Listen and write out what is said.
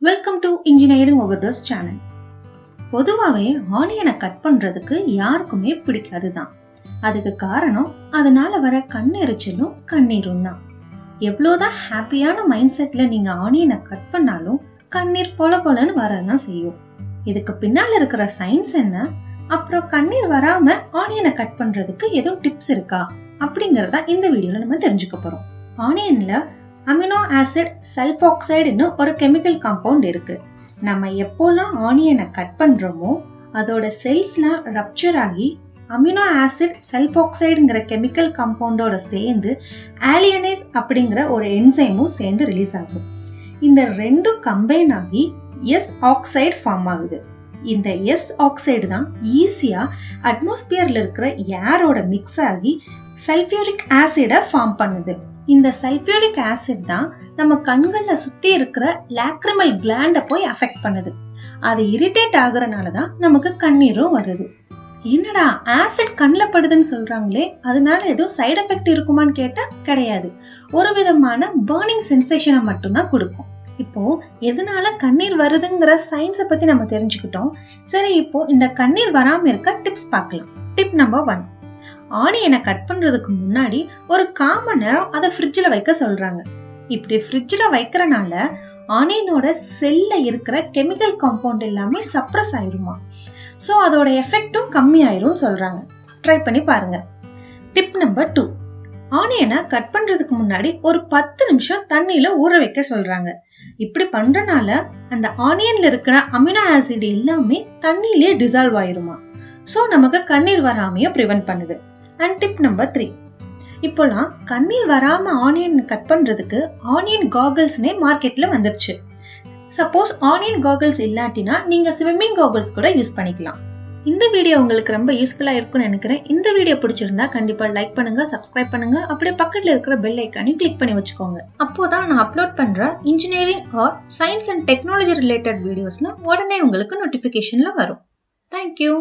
Welcome to engineering overdose channel. பொதுவாகவே ஆனியனை cut பண்ணுறதுக்கு யாருக்குமே பிடிக்காது தான். அதுக்கு காரணம் அதனால வர கண்ணெரிச்சலும் கண்ணீரும் தான். எவ்வளோதான் ஹாப்பியான மைண்ட் செட்டில் நீங்கள் ஆனியனை கட் பண்ணாலும் கண்ணீர் பொல பொலன்னு வரதான் செய்யும். இதுக்கு பின்னால் இருக்கிற சயின்ஸ் என்ன, அப்புறம் கண்ணீர் வராமல் ஆனியனை கட் பண்ணுறதுக்கு எதுவும் டிப்ஸ் இருக்கா அப்படிங்கிறத இந்த வீடியோவில் நம்ம தெரிஞ்சுக்க போகிறோம். ஆனியனில் அமினோ ஆசிட் சல்ஃபாக்சைடுன்னு ஒரு கெமிக்கல் காம்பவுண்ட் இருக்கு. நம்ம எப்போல்லாம் ஆனியனை கட் பண்றோமோ அதோட செல்ஸ்லாம் ரப்சர் ஆகி அமினோ ஆசிட் சல்ஃபாக்சைடுங்கிற கெமிக்கல் காம்பவுண்டோட சேர்ந்து alliinase அப்படிங்கிற ஒரு என்சைமும் சேர்ந்து ரிலீஸ் ஆகும். இந்த ரெண்டும் கம்பைன் ஆகி எஸ் ஆக்சைடு ஃபார்ம் ஆகுது. இந்த எஸ் ஆக்சைடு தான் ஈஸியா அட்மாஸ்பியர்ல இருக்கிற ஏரோட மிக்ஸ் ஆகி சல்ஃபியூரிக் ஆசிடை ஃபார்ம் பண்ணுது. இந்த சல்ஃபியூரிக் ஆசிட் தான் நம்ம கண்கள்ல சுத்தி இருக்கிற lacrimal gland போய் அஃபெக்ட் பண்ணுது. அது இரிட்டேட் ஆகுறனால தான் நமக்கு கண்ணீரும் வருது. என்னடா ஆசிட் கண்ணில் படுதுன்னு சொல்றாங்களே, அதனால எதுவும் சைடு எஃபெக்ட் இருக்குமான்னு கேட்டா கிடையாது. ஒரு விதமான பர்னிங் சென்சேஷனை மட்டும்தான் கொடுக்கும். இப்போ எதனால கண்ணீர் வருதுங்கிற சயின்ஸை பத்தி நம்ம தெரிஞ்சுக்கிட்டோம். சரி, இப்போ இந்த கண்ணீர் வராம இருக்க டிப்ஸ் பார்க்கலாம். டிப் நம்பர் 1, ஆனியனை கட் பண்றதுக்கு முன்னாடி ஒரு 1/4 மணி நேரம் அதை ஃப்ரிட்ஜில் வைக்க சொல்றாங்க. இப்படி ஃப்ரிட்ஜில் வைக்கிறனால ஆனியனோட செல்ல இருக்கிற கெமிக்கல் காம்பவுண்ட் எல்லாமே சப்ரஸ் ஆயிருமா. ஸோ அதோட எஃபெக்டும் கம்மி ஆயிரும் சொல்றாங்க. ட்ரை பண்ணி பாருங்க. டிப் நம்பர் 2, ஆனியனை கட் பண்றதுக்கு முன்னாடி ஒரு 10 நிமிஷம் தண்ணியில ஊற வைக்க சொல்றாங்க. இப்படி பண்றனால அந்த ஆனியன்ல இருக்கிற அமினோ ஆசிட் எல்லாமே தண்ணியிலே டிசால்வ் ஆயிருமா. ஸோ நமக்கு கண்ணீர் வராமையும் ப்ரிவென்ட் பண்ணுது. அண்ட் டிப் நம்பர் 3, இப்போலாம் கண்ணீர் வராம ஆனியன் கட் பண்றதுக்கு ஆனியன் காகல்ஸ்னே மார்க்கெட்ல வந்துருச்சு. சப்போஸ் ஆனியன் காகல்ஸ் இல்லாட்டினா நீங்க ஸ்விம்மிங் காகல்ஸ் கூட யூஸ் பண்ணிக்கலாம். இந்த வீடியோ உங்களுக்கு ரொம்ப யூஸ்ஃபுல்லா இருக்கும்னு நினைக்கிறேன். இந்த வீடியோ பிடிச்சிருந்தா கண்டிப்பா லைக் பண்ணுங்க, சப்ஸ்கிரைப் பண்ணுங்க, அப்படியே பக்கத்துல இருக்கிற பெல் ஐக்கானையும் கிளிக் பண்ணி வச்சுக்கோங்க. அப்போதான் நான் அப்லோட் பண்ற engineering or science and technology related வீடியோஸ்லாம் உடனே உங்களுக்கு நோட்டிபிகேஷன்ல வரும். தேங்க்யூ.